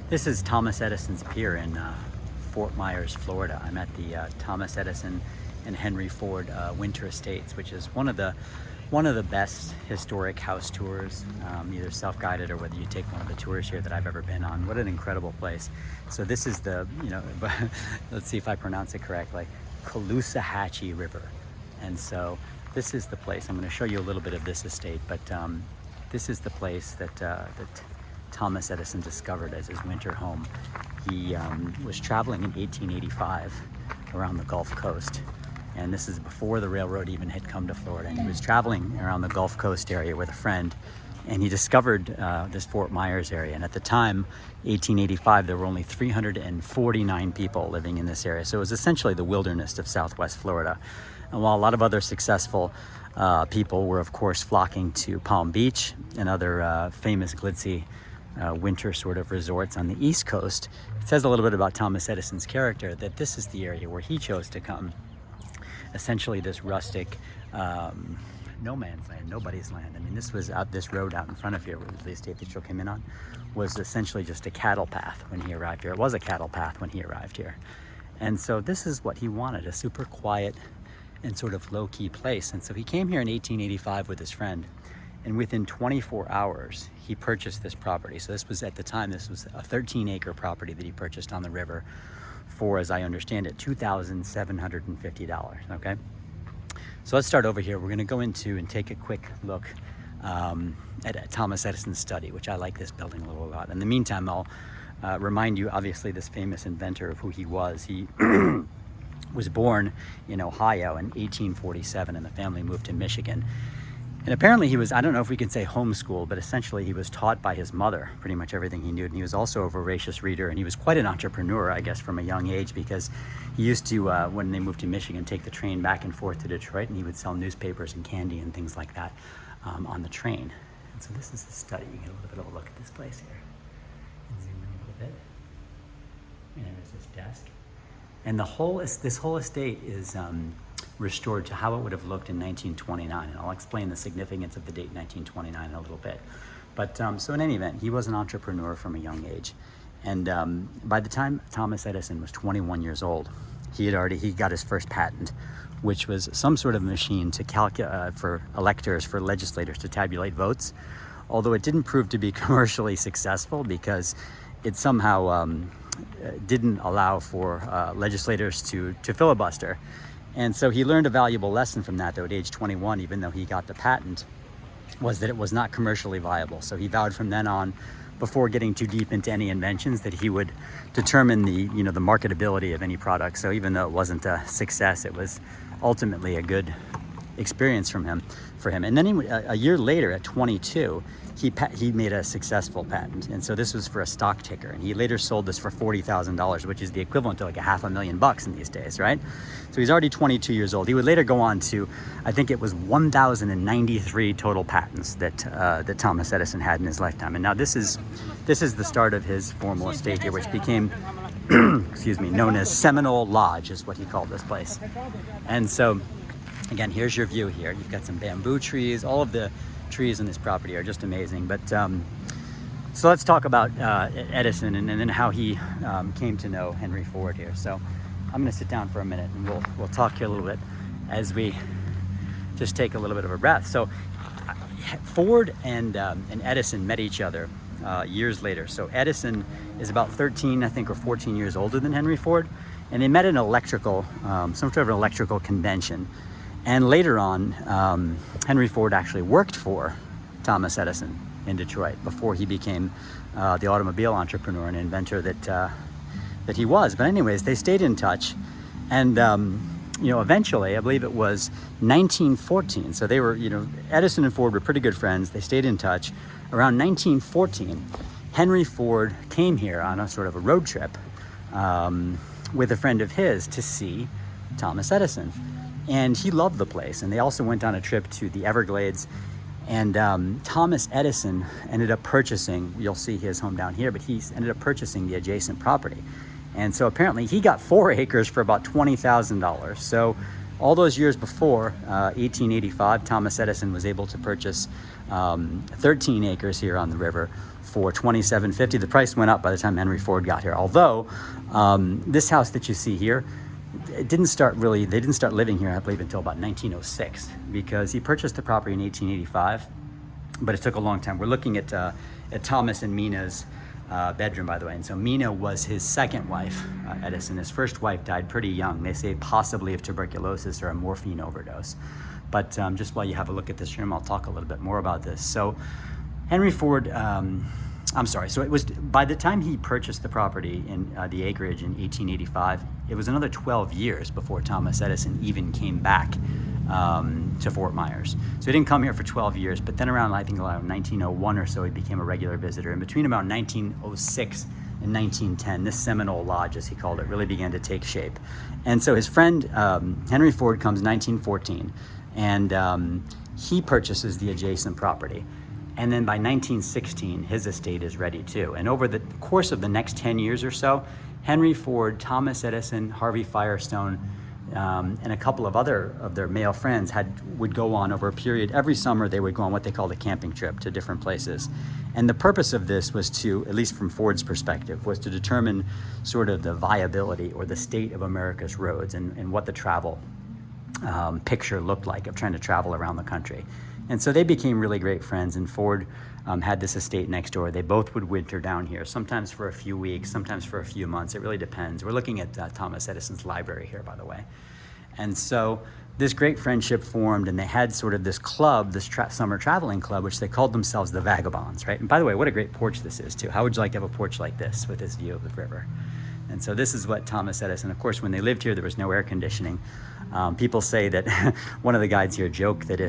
This is Thomas Edison's Pier in Fort Myers, Florida. I'm at the Thomas Edison and Henry Ford Winter Estates, which is one of the best historic house tours, either self-guided or whether you take one of the tours here that I've ever been on. What an incredible place. So this is the, let's see if I pronounce it correctly, Caloosahatchee River. And so this is the place. I'm going to show you a little bit of this estate, but this is the place that Thomas Edison discovered as his winter home. He was traveling in 1885 around the Gulf Coast, and this is before the railroad even had come to Florida. And he was traveling around the Gulf Coast area with a friend, and he discovered this Fort Myers area. And at the time, 1885, there were only 349 people living in this area. So it was essentially the wilderness of Southwest Florida. And while a lot of other successful people were, of course, flocking to Palm Beach and other famous glitzy winter sort of resorts on the East Coast, it says a little bit about Thomas Edison's character that this is the area where he chose to come. Essentially this rustic no man's land, nobody's land. I mean, this was out, this road out in front of here, where the estate that you came in on, was essentially just a cattle path when he arrived here. It was a cattle path when he arrived here. And so this is what he wanted, a super quiet and sort of low-key place. And so he came here in 1885 with his friend, and within 24 hours, he purchased this property. So this was, at the time, this was a 13-acre property that he purchased on the river for, as I understand it, $2,750, okay? So let's start over here. We're gonna go into and take a quick look at Thomas Edison's study, which I like this building a lot. In the meantime, I'll remind you, obviously, this famous inventor of who he was. He was born in Ohio in 1847, and the family moved to Michigan. And apparently he was, I don't know if we can say homeschooled, but essentially he was taught by his mother pretty much everything he knew. And he was also a voracious reader, and he was quite an entrepreneur, I guess, from a young age, because he used to, when they moved to Michigan, take the train back and forth to Detroit, and he would sell newspapers and candy and things like that on the train. And so this is the study. You get a little bit of a look at this place here. And zoom in a little bit. And there's this desk. And this whole estate is restored to how it would have looked in 1929, and I'll explain the significance of the date 1929 in a little bit. But so in any event, he was an entrepreneur from a young age, and by the time Thomas Edison was 21 years old, he got his first patent, which was some sort of machine to for electors, for legislators to tabulate votes. Although it didn't prove to be commercially successful, because it somehow didn't allow for legislators to filibuster. And so he learned a valuable lesson from that, though, at age 21, even though he got the patent, was that it was not commercially viable. So he vowed from then on, before getting too deep into any inventions, that he would determine the marketability of any product. So even though it wasn't a success, it was ultimately a good experience for him. And then a year later, at 22, he made a successful patent. And so this was for a stock ticker. And he later sold this for $40,000, which is the equivalent to like $500,000 in these days, right? So he's already 22 years old. He would later go on to, I think it was 1,093 total patents that Thomas Edison had in his lifetime. And now this is the start of his formal estate here, which became, excuse me, known as Seminole Lodge, is what he called this place. And so, again, here's your view here. You've got some bamboo trees. All of the trees in this property are just amazing. But so let's talk about Edison and then how he came to know Henry Ford here. So I'm going to sit down for a minute, and we'll talk here a little bit as we just take a little bit of a breath. So Ford and Edison met each other years later. So Edison is about 13, I think, or 14 years older than Henry Ford, and they met in some sort of an electrical convention. And later on, Henry Ford actually worked for Thomas Edison in Detroit before he became the automobile entrepreneur and inventor that he was. But anyways, they stayed in touch, and eventually, I believe it was 1914. So they were, Edison and Ford were pretty good friends. They stayed in touch. Around 1914, Henry Ford came here on a sort of a road trip with a friend of his to see Thomas Edison. And he loved the place. And they also went on a trip to the Everglades. And Thomas Edison ended up purchasing, you'll see his home down here, but he ended up purchasing the adjacent property. And so apparently he got 4 acres for about $20,000. So all those years before, 1885, Thomas Edison was able to purchase 13 acres here on the river, for $27.50. The price went up by the time Henry Ford got here. Although this house that you see here, they didn't start living here, I believe, until about 1906, because he purchased the property in 1885, but it took a long time. We're looking at Thomas and Mina's bedroom, by the way. And so Mina was his second wife, Edison. His first wife died pretty young. They say possibly of tuberculosis or a morphine overdose. But just while you have a look at this room, I'll talk a little bit more about this. So Henry Ford, so it was, by the time he purchased the property in the acreage in 1885, it was another 12 years before Thomas Edison even came back to Fort Myers. So he didn't come here for 12 years, but then around 1901 or so, he became a regular visitor. And between about 1906 and 1910, this Seminole Lodge, as he called it, really began to take shape. And so his friend, Henry Ford, comes 1914, and he purchases the adjacent property. And then by 1916, his estate is ready too. And over the course of the next 10 years or so, Henry Ford, Thomas Edison, Harvey Firestone, and a couple of other of their male friends would go on over a period. Every summer they would go on what they called a camping trip to different places. And the purpose of this was to, at least from Ford's perspective, was to determine sort of the viability or the state of America's roads and what the travel picture looked like of trying to travel around the country. And so they became really great friends, and Ford had this estate next door. They both would winter down here, sometimes for a few weeks, sometimes for a few months. It really depends. We're looking at Thomas Edison's library here, by the way. And so this great friendship formed, and they had sort of this club, this summer traveling club, which they called themselves the Vagabonds, right? And by the way, what a great porch this is, too. How would you like to have a porch like this with this view of the river? And so this is what Thomas Edison, of course, when they lived here, there was no air conditioning. People say that one of the guides here joked that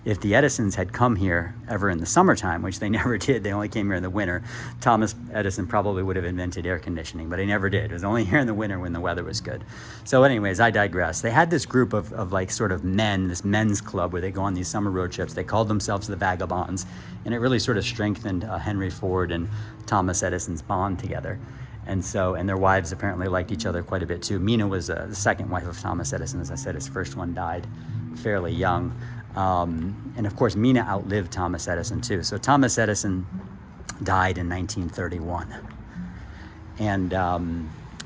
if the Edisons had come here ever in the summertime, which they never did, they only came here in the winter, Thomas Edison probably would have invented air conditioning, but he never did. It was only here in the winter when the weather was good. So anyways, I digress. They had this group of like sort of men, this men's club where they go on these summer road trips. They called themselves the Vagabonds, and it really sort of strengthened Henry Ford and Thomas Edison's bond together. And their wives apparently liked each other quite a bit too. Mina was the second wife of Thomas Edison. As I said, his first one died fairly young. And of course, Mina outlived Thomas Edison too. So Thomas Edison died in 1931.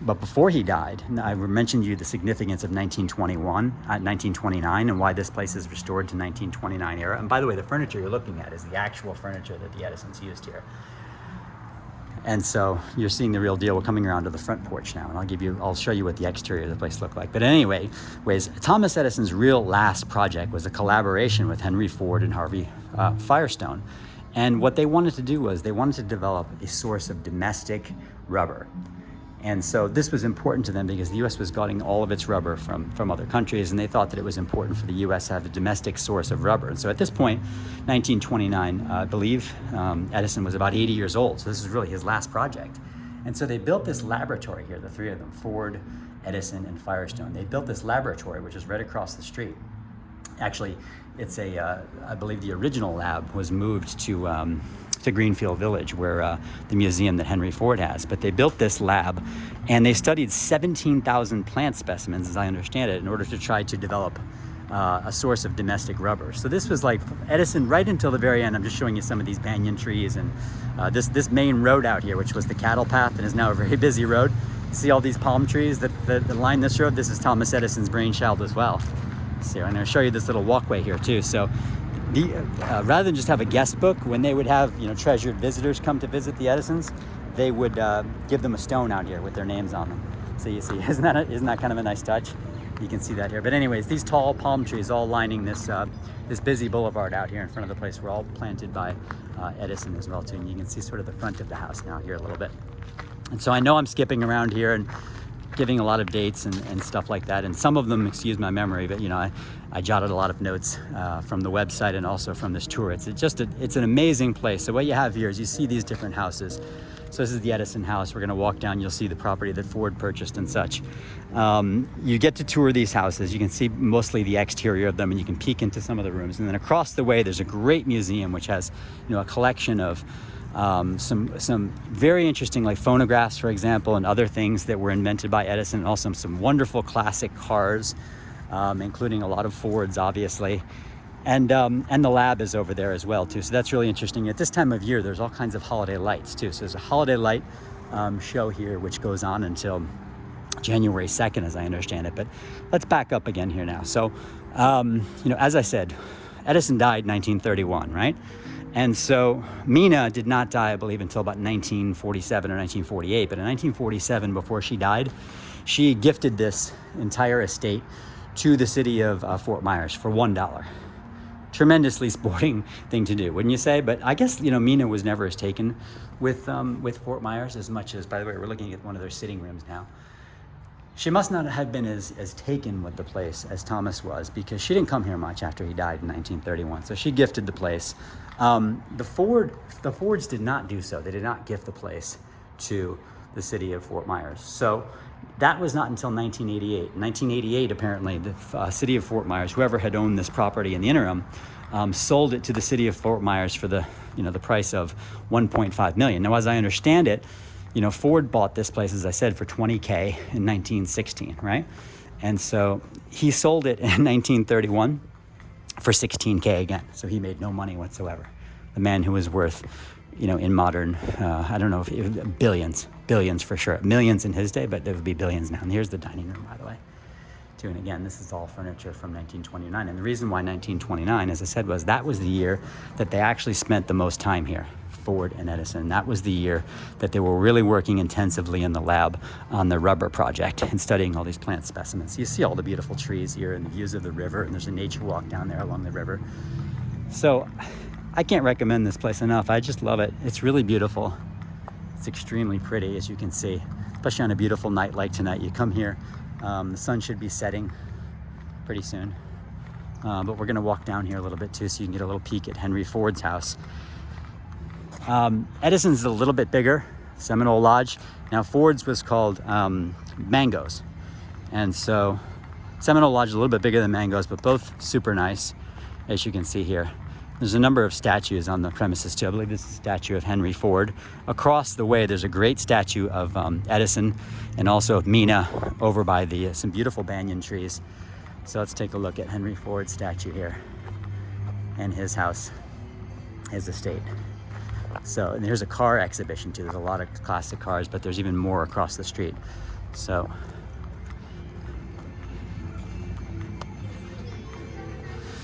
But before he died, I mentioned to you the significance of 1929, and why this place is restored to 1929 era. And by the way, the furniture you're looking at is the actual furniture that the Edisons used here. And so you're seeing the real deal. We're coming around to the front porch now, and I'll show you what the exterior of the place looked like. But anyway, Thomas Edison's real last project was a collaboration with Henry Ford and Harvey Firestone. And what they wanted to do was they wanted to develop a source of domestic rubber. And so this was important to them because the U.S. was getting all of its rubber from other countries, and they thought that it was important for the U.S. to have a domestic source of rubber. And so at this point, 1929, I believe, Edison was about 80 years old. So this is really his last project. And so they built this laboratory here, the three of them, Ford, Edison, and Firestone. They built this laboratory, which is right across the street. Actually, it's I believe the original lab was moved to Greenfield Village, where the museum that Henry Ford has. But they built this lab, and they studied 17,000 plant specimens, as I understand it, in order to try to develop a source of domestic rubber. So this was like Edison right until the very end. I'm just showing you some of these banyan trees and this main road out here, which was the cattle path and is now a very busy road. See all these palm trees that line this road? This is Thomas Edison's brainchild as well. So I'm going to show you this little walkway here too. So rather than just have a guest book, when they would have treasured visitors come to visit the Edisons, they would give them a stone out here with their names on them. So you see, isn't that kind of a nice touch? You can see that here. But anyways, these tall palm trees all lining this busy boulevard out here in front of the place were all planted by Edison as well too. And you can see sort of the front of the house now here a little bit. And so I know I'm skipping around here and giving a lot of dates and stuff like that, and some of them, excuse my memory, but I jotted a lot of notes from the website and also from this tour. It's an amazing place. So what you have here is you see these different houses. So this is the Edison House. We're going to walk down. You'll see the property that Ford purchased and such. You get to tour these houses. You can see mostly the exterior of them, and you can peek into some of the rooms. And then across the way, there's a great museum which has a collection of some very interesting, like phonographs, for example, and other things that were invented by Edison, and also some wonderful classic cars, including a lot of Fords, obviously. And the lab is over there as well too. So that's really interesting. At this time of year, there's all kinds of holiday lights too. So there's a holiday light show here, which goes on until January 2nd, as I understand it. But let's back up again here now. So, as I said, Edison died 1931, right? And so Mina did not die, I believe, until about 1947 or 1948. But in 1947, before she died, she gifted this entire estate to the city of Fort Myers for $1. Tremendously sporting thing to do, wouldn't you say? But I guess, Mina was never as taken with Fort Myers as much as, by the way, we're looking at one of their sitting rooms now. She must not have been as taken with the place as Thomas was, because she didn't come here much after he died in 1931. So she gifted the place. The Fords did not do so. They did not gift the place to the city of Fort Myers. So that was not until 1988. In 1988, apparently, the city of Fort Myers, whoever had owned this property in the interim, sold it to the city of Fort Myers for the price of $1.5 million. Now, as I understand it, Ford bought this place, as I said, for $20K in 1916, right? And so he sold it in 1931 for $16K again. So he made no money whatsoever. The man who was worth, in modern, I don't know if it, billions for sure. Millions in his day, but there would be billions now. And here's the dining room, by the way, too. And again, this is all furniture from 1929. And the reason why 1929, as I said, was that was the year that they actually spent the most time here, Ford and Edison. That was the year that they were really working intensively in the lab on the rubber project and studying all these plant specimens. You see all the beautiful trees here and the views of the river, and there's a nature walk down there along the river. So I can't recommend this place enough. I just love it. It's really beautiful. It's extremely pretty, as you can see, especially on a beautiful night like tonight. You come here, the sun should be setting pretty soon. But we're gonna walk down here a little bit too, so you can get a little peek at Henry Ford's house. Edison's a little bit bigger, Seminole Lodge. Now Ford's was called Mangoes. And so Seminole Lodge is a little bit bigger than Mangoes, but both super nice, as you can see here. There's a number of statues on the premises too. I believe this is a statue of Henry Ford. Across the way, there's a great statue of Edison and also of Mina over by some beautiful banyan trees. So let's take a look at Henry Ford's statue here and his house, his estate. So, and here's a car exhibition too. There's a lot of classic cars, but there's even more across the street. So,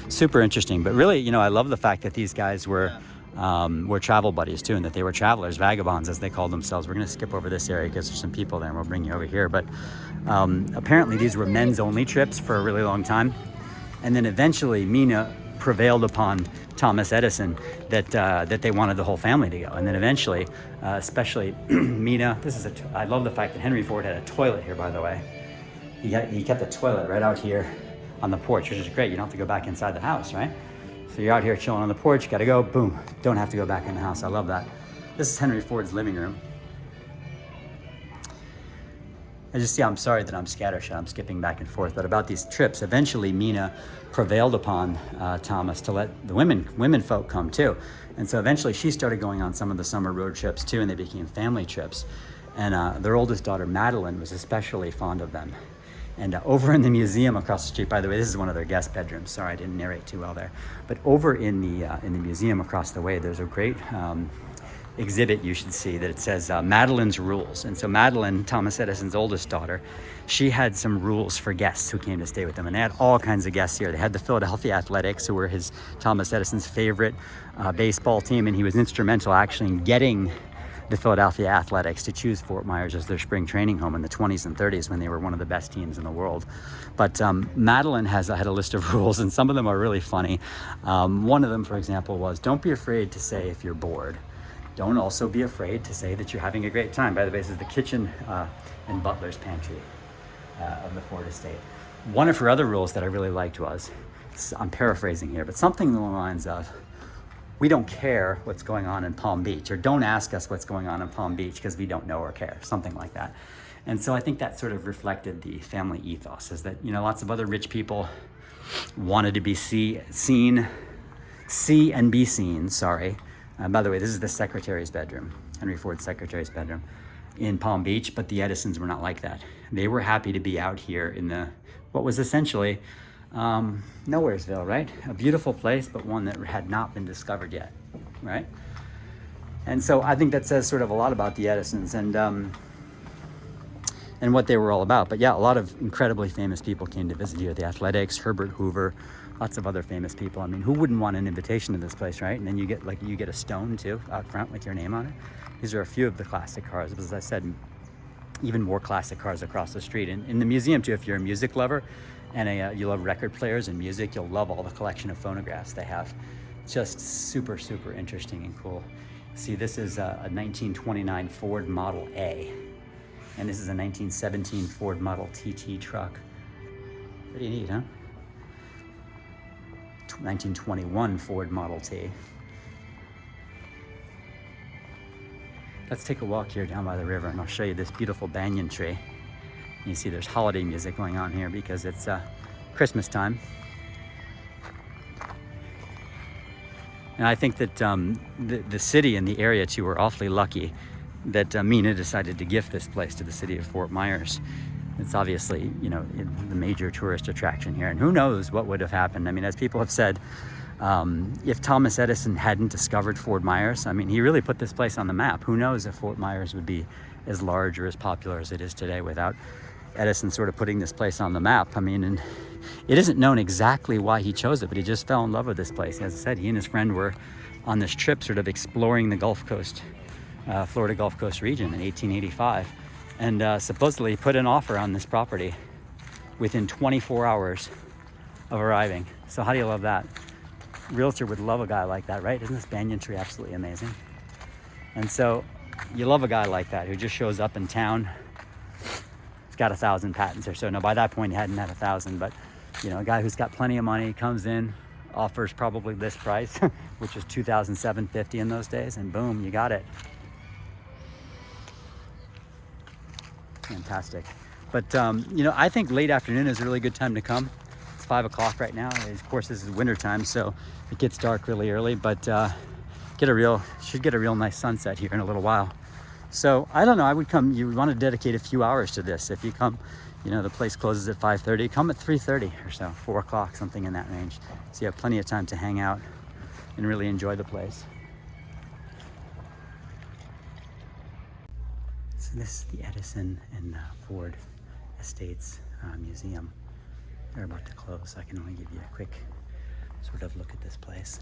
super interesting. But really, I love the fact that these guys were travel buddies too, and that they were travelers, vagabonds, as they called themselves. We're going to skip over this area because there's some people there, and we'll bring you over here. But apparently, these were men's only trips for a really long time, and then eventually, Mina prevailed upon Thomas Edison that they wanted the whole family to go. And then eventually, especially Mina, I love the fact that Henry Ford had a toilet here, by the way. He kept a toilet right out here on the porch, which is great. You don't have to go back inside the house, right? So you're out here chilling on the porch, gotta go, boom, don't have to go back in the house. I love that. This is Henry Ford's living room. I'm sorry that I'm scattershot, I'm skipping back and forth, but about these trips, eventually Mina prevailed upon Thomas to let the women folk come too. And so eventually she started going on some of the summer road trips too, and they became family trips. And their oldest daughter, Madeline, was especially fond of them. And over in the museum across the street, by the way, this is one of their guest bedrooms. Sorry, I didn't narrate too well there. But over in the museum across the way, there's a great exhibit you should see that it says Madeline's Rules. And so Madeline, Thomas Edison's oldest daughter, she had some rules for guests who came to stay with them. And they had all kinds of guests here. They had the Philadelphia Athletics, who were Thomas Edison's favorite baseball team. And he was instrumental actually in getting the Philadelphia Athletics to choose Fort Myers as their spring training home in the 20s and 30s when they were one of the best teams in the world. But Madeline had a list of rules, and some of them are really funny. One of them, for example, was don't be afraid to say if you're bored. Don't also be afraid to say that you're having a great time. By the way, this is the kitchen and butler's pantry of the Ford estate. One of her other rules that I really liked was, I'm paraphrasing here, but something along the lines of, we don't care what's going on in Palm Beach, or don't ask us what's going on in Palm Beach because we don't know or care, something like that. And so I think that sort of reflected the family ethos, is that, lots of other rich people wanted to be see and be seen, sorry. By the way, this is the secretary's bedroom, Henry Ford's secretary's bedroom in Palm Beach, but the Edisons were not like that. They were happy to be out here in what was essentially Nowheresville, right? A beautiful place, but one that had not been discovered yet, right? And so I think that says sort of a lot about the Edisons and what they were all about. But yeah, a lot of incredibly famous people came to visit here. The Athletics, Herbert Hoover, lots of other famous people. I mean, who wouldn't want an invitation to this place, right? And then you get a stone too out front with your name on it. These are a few of the classic cars. But as I said, even more classic cars across the street. And in the museum too, if you're a music lover and you love record players and music, you'll love all the collection of phonographs they have. Just super, super interesting and cool. See, this is a 1929 Ford Model A. And this is a 1917 Ford Model TT truck. Pretty neat, huh? 1921 Ford Model T. Let's take a walk here down by the river and I'll show you this beautiful banyan tree. You see there's holiday music going on here because it's Christmas time. And I think that the city and the area too were awfully lucky that Mina decided to gift this place to the city of Fort Myers. It's obviously, you know, the major tourist attraction here. And who knows what would have happened. I mean, as people have said, if Thomas Edison hadn't discovered Fort Myers, I mean, he really put this place on the map. Who knows if Fort Myers would be as large or as popular as it is today without Edison sort of putting this place on the map. I mean, and it isn't known exactly why he chose it, but he just fell in love with this place. As I said, he and his friend were on this trip sort of exploring the Gulf Coast, Florida Gulf Coast region in 1885. And supposedly put an offer on this property within 24 hours of arriving. So how do you love that? Realtor would love a guy like that, right? Isn't this banyan tree absolutely amazing? And so you love a guy like that who just shows up in town. He's got 1,000 patents or so. Now by that point he hadn't had 1,000, but you know, a guy who's got plenty of money comes in, offers probably this price, which was $2,750 in those days, and boom, you got it. Fantastic. But you know, I think late afternoon is a really good time to come. It's 5 o'clock right now. Of course, this is winter time, so it gets dark really early, but should get a real nice sunset here in a little while. So I don't know, I would come, you would want to dedicate a few hours to this. If you come, you know, the place closes at 5:30, come at 3:30 or so, 4 o'clock, something in that range. So you have plenty of time to hang out and really enjoy the place. So this is the Edison and Ford Estates Museum. They're about to close, so I can only give you a quick sort of look at this place.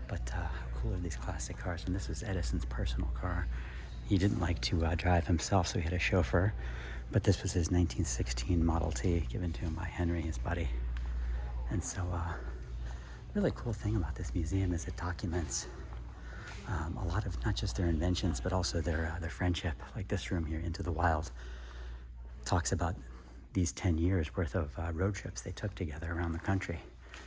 But how cool are these classic cars? And this was Edison's personal car. He didn't like to drive himself, so he had a chauffeur. But this was his 1916 Model T given to him by Henry, his buddy. And so really cool thing about this museum is it documents a lot of not just their inventions, but also their friendship. Like this room here, Into the Wild, talks about these 10 years worth of road trips they took together around the country,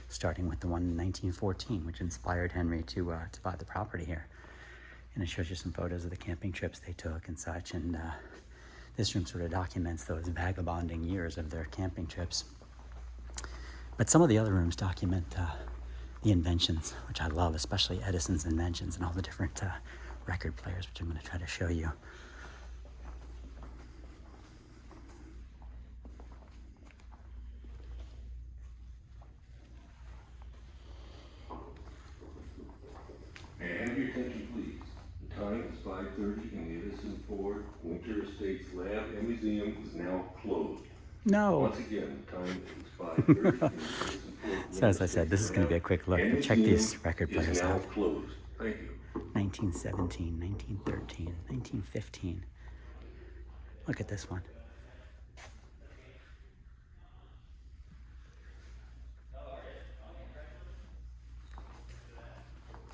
starting with the one in 1914, which inspired Henry to buy the property here. And it shows you some photos of the camping trips they took and such. And this room sort of documents those vagabonding years of their camping trips. But some of the other rooms document the inventions, which I love, especially Edison's inventions and all the different record players, which I'm going to try to show you. May I have your attention, please? The time is 5:30 and the Edison Ford Winter Estates Lab and Museum is now closed. No. Once again, the time is 5:30 and the Edison Ford So as I said, this is going to be a quick look, but check these record is players now out. closed. Thank you. 1917, 1913, 1915. Look at this one.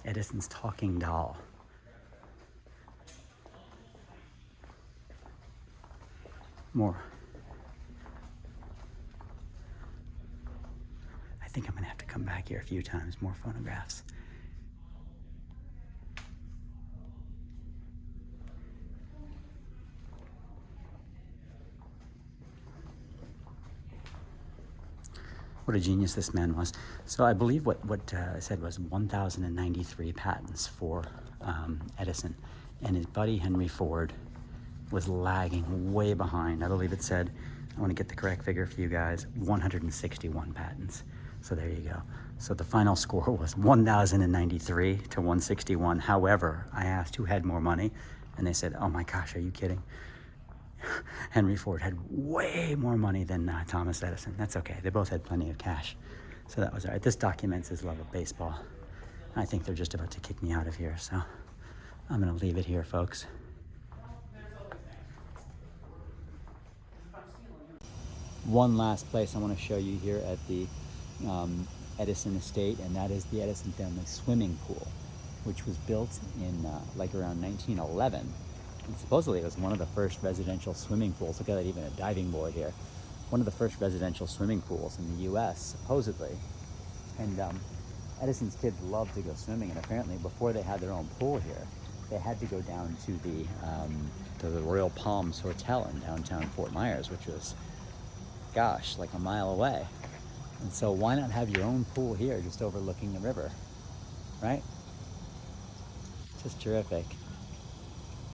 Edison's talking doll. More. I think I'm gonna have to come back here a few times, more phonographs. What a genius this man was. So I believe what I said was 1,093 patents for Edison. And his buddy Henry Ford was lagging way behind. I believe it said I want to get the correct figure for you guys, 161 patents. So there you go. So the final score was 1,093 to 161. However, I asked who had more money, and they said, oh my gosh, are you kidding? Henry Ford had way more money than Thomas Edison. That's okay. They both had plenty of cash. So that was all right. This documents his love of baseball. I think they're just about to kick me out of here, so I'm going to leave it here, folks. One last place I want to show you here at the Edison estate, and that is the Edison family swimming pool, which was built in like around 1911. And supposedly it was one of the first residential swimming pools. Look at that, even a diving board here. One of the first residential swimming pools in the US, supposedly. And Edison's kids loved to go swimming, and apparently before they had their own pool here, they had to go down to the Royal Palms Hotel in downtown Fort Myers, which was, gosh, like a mile away. And so why not have your own pool here just overlooking the river, right? Just terrific.